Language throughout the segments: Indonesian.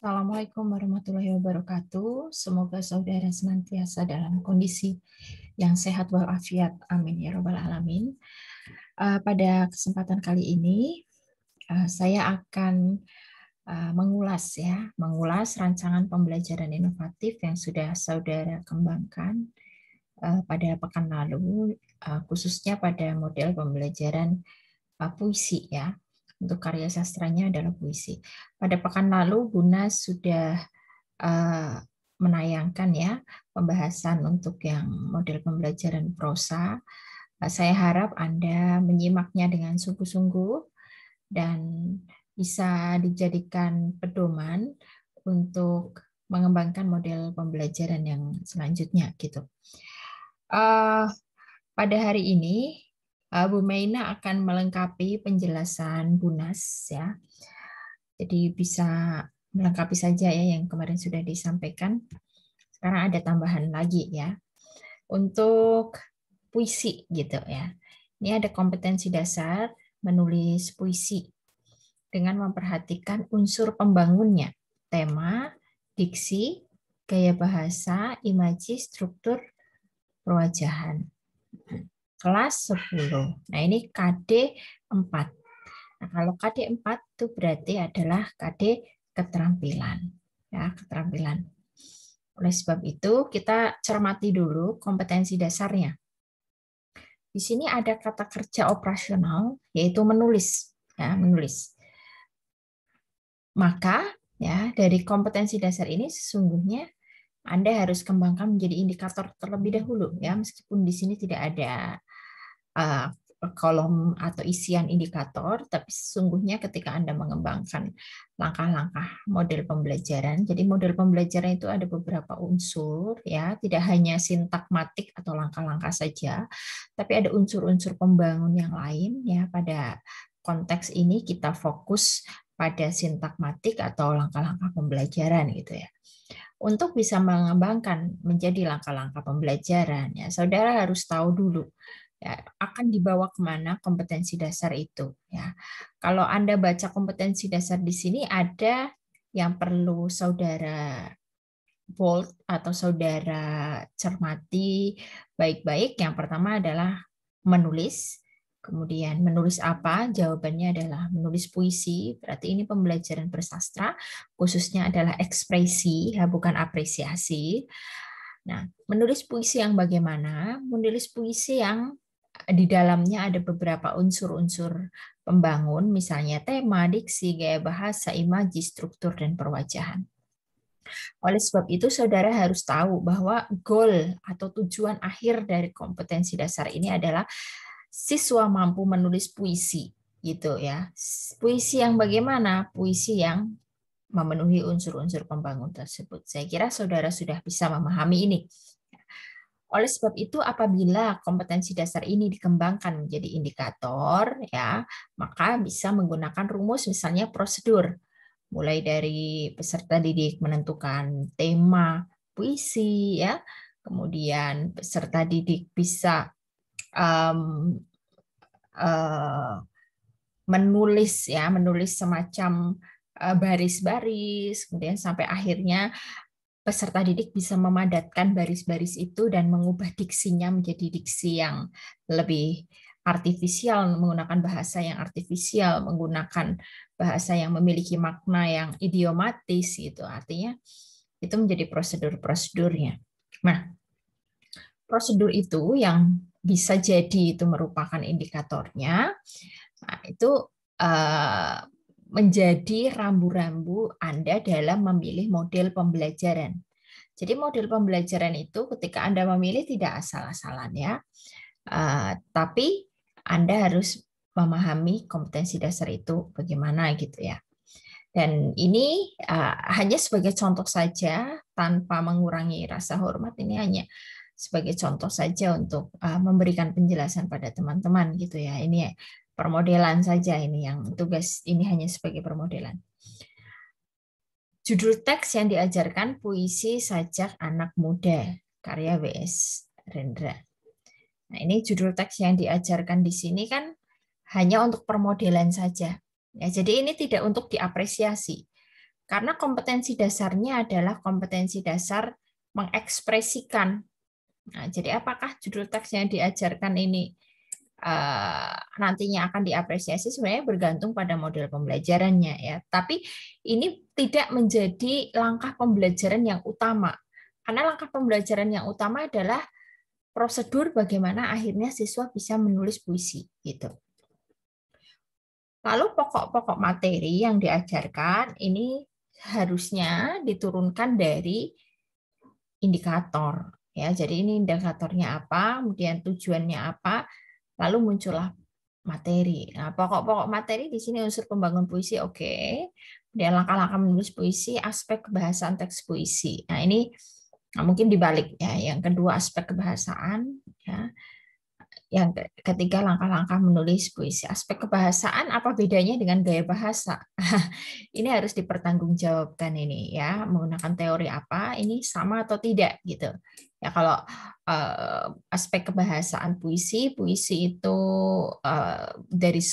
Assalamualaikum warahmatullahi wabarakatuh. Semoga saudara senantiasa dalam kondisi yang sehat walafiat. Amin ya robbal alamin. Pada kesempatan kali ini saya akan mengulas rancangan pembelajaran inovatif yang sudah saudara kembangkan pada pekan lalu, khususnya pada model pembelajaran puisi ya. Untuk karya sastranya adalah puisi. Pada pekan lalu Bunas sudah menayangkan ya pembahasan untuk yang model pembelajaran prosa. Saya harap Anda menyimaknya dengan sungguh-sungguh dan bisa dijadikan pedoman untuk mengembangkan model pembelajaran yang selanjutnya gitu. Pada hari ini Bu Meina akan melengkapi penjelasan Bunas ya. Jadi bisa melengkapi saja ya yang kemarin sudah disampaikan. Sekarang ada tambahan lagi ya. Untuk puisi gitu ya. Ini ada kompetensi dasar menulis puisi dengan memperhatikan unsur pembangunnya, tema, diksi, gaya bahasa, imaji, struktur, perwajahan. Kelas 10. Nah, ini KD 4. Nah, kalau KD 4 itu berarti adalah KD keterampilan. Ya, keterampilan. Oleh sebab itu, kita cermati dulu kompetensi dasarnya. Di sini ada kata kerja operasional, yaitu menulis. Ya, menulis. Maka, ya, dari kompetensi dasar ini sesungguhnya Anda harus kembangkan menjadi indikator terlebih dahulu. Ya, meskipun di sini tidak ada kolom atau isian indikator, tapi sesungguhnya ketika Anda mengembangkan langkah-langkah model pembelajaran, jadi model pembelajaran itu ada beberapa unsur, ya, tidak hanya sintakmatik atau langkah-langkah saja, tapi ada unsur-unsur pembangun yang lain, ya. Pada konteks ini kita fokus pada sintakmatik atau langkah-langkah pembelajaran, gitu ya. Untuk bisa mengembangkan menjadi langkah-langkah pembelajaran, ya, saudara harus tahu dulu ya, akan dibawa kemana kompetensi dasar itu. Ya, kalau Anda baca kompetensi dasar di sini ada yang perlu saudara bold atau saudara cermati baik-baik. Yang pertama adalah menulis. Kemudian menulis apa? Jawabannya adalah menulis puisi. Berarti ini pembelajaran bersastra, khususnya adalah ekspresi, ya, bukan apresiasi. Nah, menulis puisi yang bagaimana? Menulis puisi yang di dalamnya ada beberapa unsur-unsur pembangun, misalnya tema, diksi, gaya bahasa, imaji, struktur, dan perwajahan. Oleh sebab itu, saudara harus tahu bahwa goal atau tujuan akhir dari kompetensi dasar ini adalah siswa mampu menulis puisi, gitu ya. Puisi yang bagaimana? Puisi yang memenuhi unsur-unsur pembangun tersebut. Saya kira saudara sudah bisa memahami ini. Oleh sebab itu, apabila kompetensi dasar ini dikembangkan menjadi indikator, ya, maka bisa menggunakan rumus, misalnya prosedur, mulai dari peserta didik menentukan tema puisi, ya, kemudian peserta didik bisa um, uh, menulis semacam baris-baris, kemudian sampai akhirnya peserta didik bisa memadatkan baris-baris itu dan mengubah diksinya menjadi diksi yang lebih artifisial, menggunakan bahasa yang artifisial, menggunakan bahasa yang memiliki makna yang idiomatis gitu. Artinya itu menjadi prosedur-prosedurnya. Nah, prosedur itu yang bisa jadi itu merupakan indikatornya. Nah, itu menjadi rambu-rambu Anda dalam memilih model pembelajaran. Jadi model pembelajaran itu ketika Anda memilih tidak asal-asalan ya, tapi Anda harus memahami kompetensi dasar itu bagaimana gitu ya. Dan ini hanya sebagai contoh saja tanpa mengurangi rasa hormat, ini hanya sebagai contoh saja untuk memberikan penjelasan pada teman-teman gitu ya. Ini permodelan saja, ini yang tugas ini hanya sebagai permodelan. Judul teks yang diajarkan puisi sajak anak muda karya W.S. Rendra. Nah, ini judul teks yang diajarkan di sini kan hanya untuk permodelan saja. Ya, jadi ini tidak untuk diapresiasi. Karena kompetensi dasarnya adalah kompetensi dasar mengekspresikan. Nah, jadi apakah judul teks yang diajarkan ini nantinya akan diapresiasi sebenarnya bergantung pada model pembelajarannya ya. Tapi ini tidak menjadi langkah pembelajaran yang utama. Karena langkah pembelajaran yang utama adalah prosedur bagaimana akhirnya siswa bisa menulis puisi gitu. Lalu pokok-pokok materi yang diajarkan ini harusnya diturunkan dari indikator ya. Jadi ini indikatornya apa, kemudian tujuannya apa, lalu muncullah materi. Nah, pokok-pokok materi di sini unsur pembangun puisi oke. Kemudian langkah-langkah menulis puisi, aspek kebahasaan teks puisi. Nah, ini mungkin dibalik ya. Yang kedua aspek kebahasaan ya. Yang ketiga langkah-langkah menulis puisi. Aspek kebahasaan apa bedanya dengan gaya bahasa? Ini harus dipertanggungjawabkan ini ya, menggunakan teori apa, ini sama atau tidak gitu. Ya kalau aspek kebahasaan puisi, puisi itu dari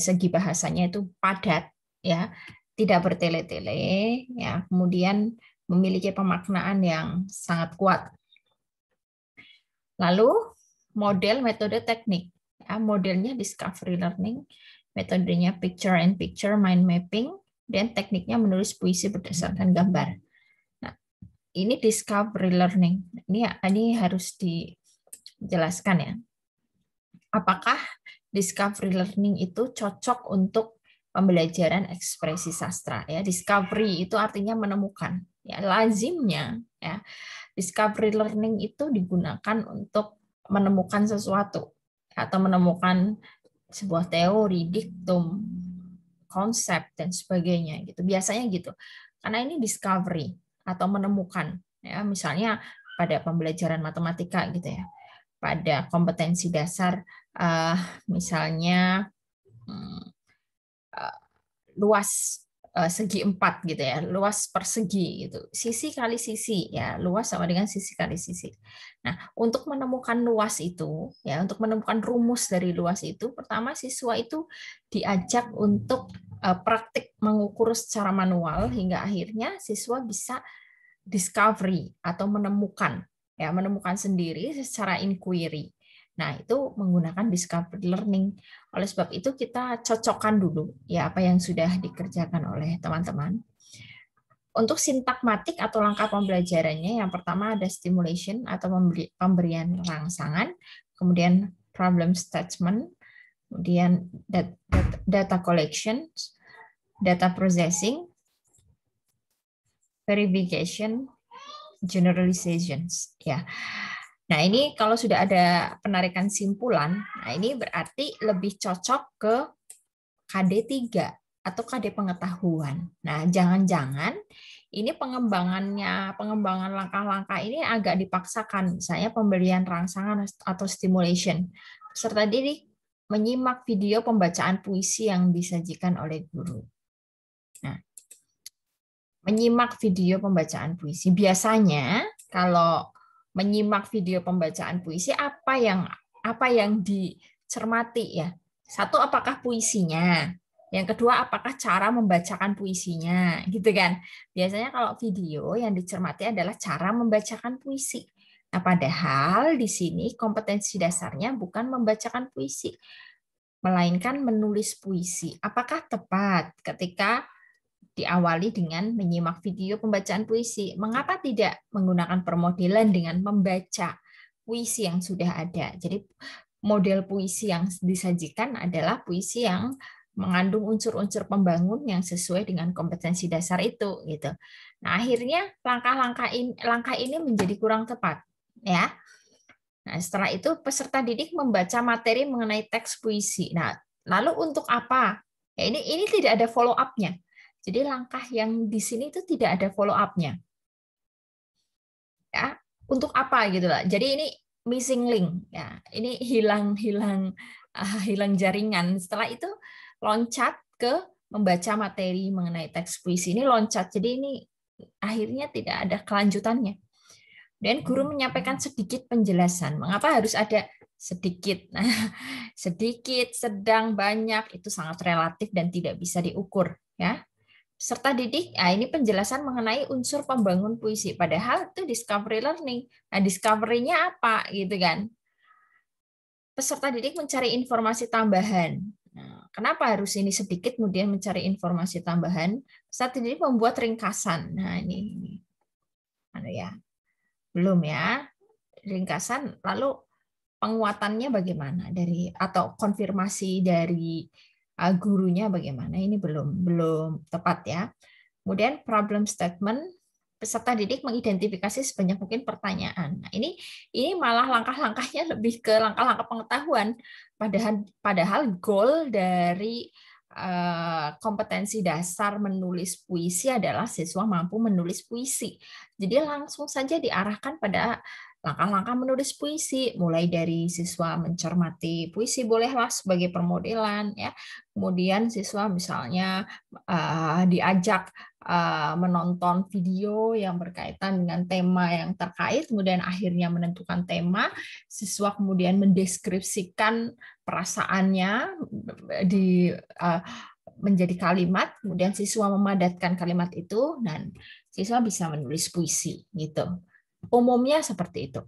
segi bahasanya itu padat ya, tidak bertele-tele ya, kemudian memiliki pemaknaan yang sangat kuat. Lalu model, metode, teknik. Ya, modelnya discovery learning, metodenya picture and picture, mind mapping, dan tekniknya menulis puisi berdasarkan gambar. Nah, ini discovery learning. Ini harus dijelaskan ya. Apakah discovery learning itu cocok untuk pembelajaran ekspresi sastra? Ya, discovery itu artinya menemukan. Ya, lazimnya ya. Discovery learning itu digunakan untuk menemukan sesuatu atau menemukan sebuah teori, diktum, konsep dan sebagainya gitu. Biasanya gitu. Karena ini discovery atau menemukan ya, misalnya pada pembelajaran matematika gitu ya. Pada kompetensi dasar misalnya luas segi 4 gitu ya, luas persegi gitu, sisi kali sisi ya, luas sama dengan sisi kali sisi. Nah, untuk menemukan luas itu ya, untuk menemukan rumus dari luas itu, pertama siswa itu diajak untuk praktik mengukur secara manual hingga akhirnya siswa bisa discovery atau menemukan ya, menemukan sendiri secara inquiry. Nah, itu menggunakan discovery learning. Oleh sebab itu kita cocokkan dulu ya apa yang sudah dikerjakan oleh teman-teman. Untuk sintagmatik atau langkah pembelajarannya, yang pertama ada stimulation atau pemberian rangsangan, kemudian problem statement, kemudian data collection, data processing, verification, generalizations ya. Nah, ini kalau sudah ada penarikan simpulan, nah ini berarti lebih cocok ke KD3 atau KD pengetahuan. Nah, jangan-jangan ini pengembangan langkah-langkah ini agak dipaksakan, misalnya pemberian rangsangan atau stimulation. Peserta didik menyimak video pembacaan puisi yang disajikan oleh guru. Nah, menyimak video pembacaan puisi. Biasanya kalau menyimak video pembacaan puisi apa yang dicermati ya? Satu, apakah puisinya? Yang kedua, apakah cara membacakan puisinya? Gitu kan. Biasanya kalau video yang dicermati adalah cara membacakan puisi. Nah, padahal di sini kompetensi dasarnya bukan membacakan puisi, melainkan menulis puisi. Apakah tepat ketika diawali dengan menyimak video pembacaan puisi? Mengapa tidak menggunakan permodelan dengan membaca puisi yang sudah ada? Jadi model puisi yang disajikan adalah puisi yang mengandung unsur-unsur pembangun yang sesuai dengan kompetensi dasar itu gitu. Nah, akhirnya langkah ini menjadi kurang tepat ya. Nah, setelah itu peserta didik membaca materi mengenai teks puisi. Nah, lalu untuk apa? Ya, ini tidak ada follow up-nya. Jadi langkah yang di sini itu tidak ada follow up-nya. Ya, untuk apa gitu lah. Jadi ini missing link ya. Ini hilang jaringan. Setelah itu loncat ke membaca materi mengenai teks puisi. Ini loncat. Jadi ini akhirnya tidak ada kelanjutannya. Dan guru menyampaikan sedikit penjelasan. Mengapa harus ada sedikit? Nah, sedikit, sedang, banyak itu sangat relatif dan tidak bisa diukur ya. Peserta didik, ini penjelasan mengenai unsur pembangun puisi. Padahal itu discovery learning. Nah, discovery-nya apa gitu kan? Peserta didik mencari informasi tambahan. Nah, kenapa harus ini sedikit kemudian mencari informasi tambahan? Peserta didik membuat ringkasan. Nah, ini. Anu ya. Belum ya. Ringkasan lalu penguatannya bagaimana dari atau konfirmasi dari gurunya bagaimana? Ini belum tepat ya. Kemudian problem statement, peserta didik mengidentifikasi sebanyak mungkin pertanyaan. Nah, ini malah langkah-langkahnya lebih ke langkah-langkah pengetahuan. Padahal goal dari kompetensi dasar menulis puisi adalah siswa mampu menulis puisi. Jadi langsung saja diarahkan pada langkah-langkah menulis puisi, mulai dari siswa mencermati puisi bolehlah sebagai permodelan, ya. Kemudian siswa misalnya diajak menonton video yang berkaitan dengan tema yang terkait, kemudian akhirnya menentukan tema, siswa kemudian mendeskripsikan perasaannya menjadi kalimat, kemudian siswa memadatkan kalimat itu, dan siswa bisa menulis puisi gitu. Umumnya seperti itu.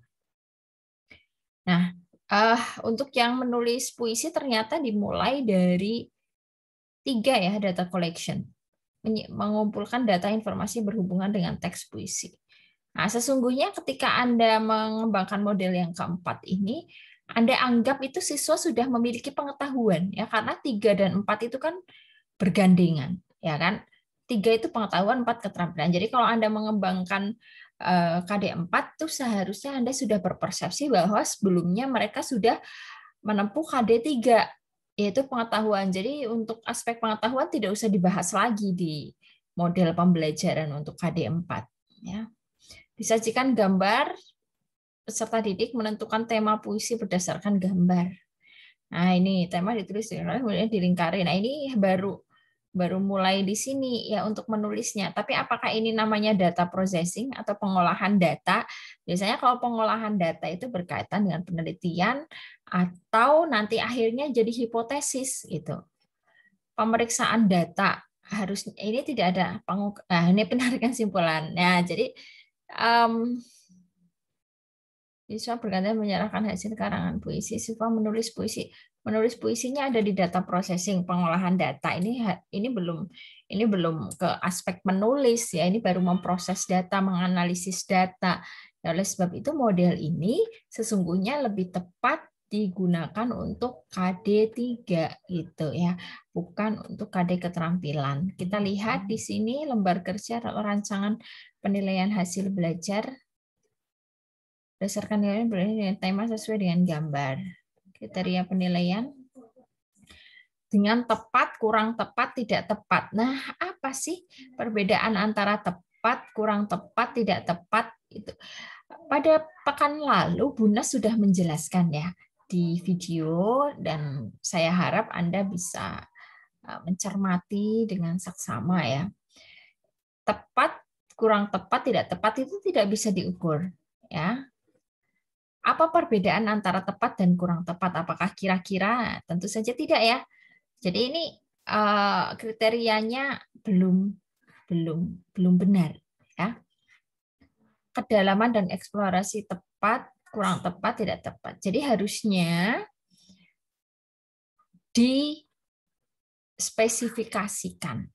Nah, untuk yang menulis puisi ternyata dimulai dari 3 ya, data collection. Mengumpulkan data informasi berhubungan dengan teks puisi. Nah, sesungguhnya ketika Anda mengembangkan model yang keempat ini, Anda anggap itu siswa sudah memiliki pengetahuan, ya, karena 3 dan 4 itu kan bergandengan, ya kan? 3 itu pengetahuan, 4 keterampilan. Jadi kalau Anda mengembangkan KD4 tuh seharusnya Anda sudah berpersepsi bahwa sebelumnya mereka sudah menempuh KD3, yaitu pengetahuan. Jadi untuk aspek pengetahuan tidak usah dibahas lagi di model pembelajaran untuk KD4. Ya. Disajikan gambar, peserta didik menentukan tema puisi berdasarkan gambar. Nah, ini tema ditulis kemudian dilingkari. Nah, ini baru mulai di sini ya untuk menulisnya. Tapi apakah ini namanya data processing atau pengolahan data? Biasanya kalau pengolahan data itu berkaitan dengan penelitian atau nanti akhirnya jadi hipotesis itu. Pemeriksaan data harus ini tidak ada ini penarikan simpulan. Nah, jadi siswa bergantian menyerahkan hasil karangan puisi. Siswa menulis puisi. Menulis puisinya ada di data processing, pengolahan data. Ini belum ke aspek menulis ya. Ini baru memproses data, menganalisis data. Oleh sebab itu model ini sesungguhnya lebih tepat digunakan untuk KD3 gitu ya, bukan untuk KD keterampilan. Kita lihat di sini lembar kerja atau rancangan penilaian hasil belajar berdasarkan nilai dengan tema sesuai dengan gambar. Kriteria penilaian dengan tepat, kurang tepat, tidak tepat. Nah, apa sih perbedaan antara tepat, kurang tepat, tidak tepat itu? Pada pekan lalu Bunas sudah menjelaskan ya di video, dan saya harap Anda bisa mencermati dengan saksama ya. Tepat, kurang tepat, tidak tepat itu tidak bisa diukur ya. Apa perbedaan antara tepat dan kurang tepat? Apakah kira-kira? Tentu saja tidak ya. Jadi ini kriterianya belum benar ya. Kedalaman dan eksplorasi tepat, kurang tepat, tidak tepat. Jadi harusnya dispesifikasikan.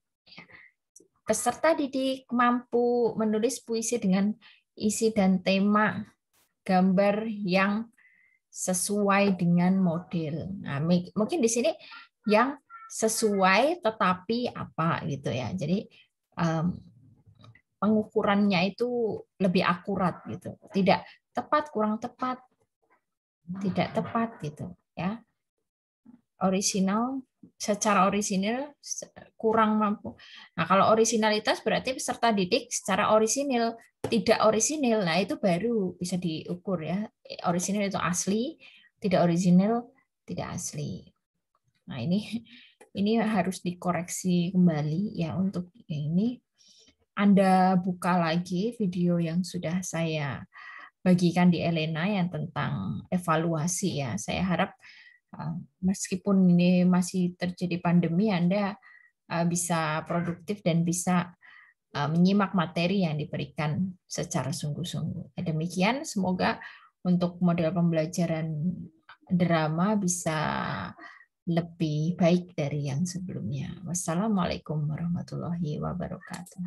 Peserta didik mampu menulis puisi dengan isi dan tema gambar yang sesuai dengan model. Nah, mungkin di sini yang sesuai tetapi apa gitu ya. Jadi pengukurannya itu lebih akurat gitu. Tidak tepat, kurang tepat, tidak tepat gitu ya. Orisinal, secara orisinal kurang mampu. Nah, kalau orisinalitas berarti peserta didik secara orisinil, tidak orisinil. Nah, itu baru bisa diukur ya. Orisinil itu asli, tidak orisinil tidak asli. Nah, ini harus dikoreksi kembali ya. Untuk ini Anda buka lagi video yang sudah saya bagikan di Elena yang tentang evaluasi ya. Saya harap meskipun ini masih terjadi pandemi, Anda bisa produktif dan bisa menyimak materi yang diberikan secara sungguh-sungguh. Demikian, semoga untuk model pembelajaran drama bisa lebih baik dari yang sebelumnya. Wassalamualaikum warahmatullahi wabarakatuh.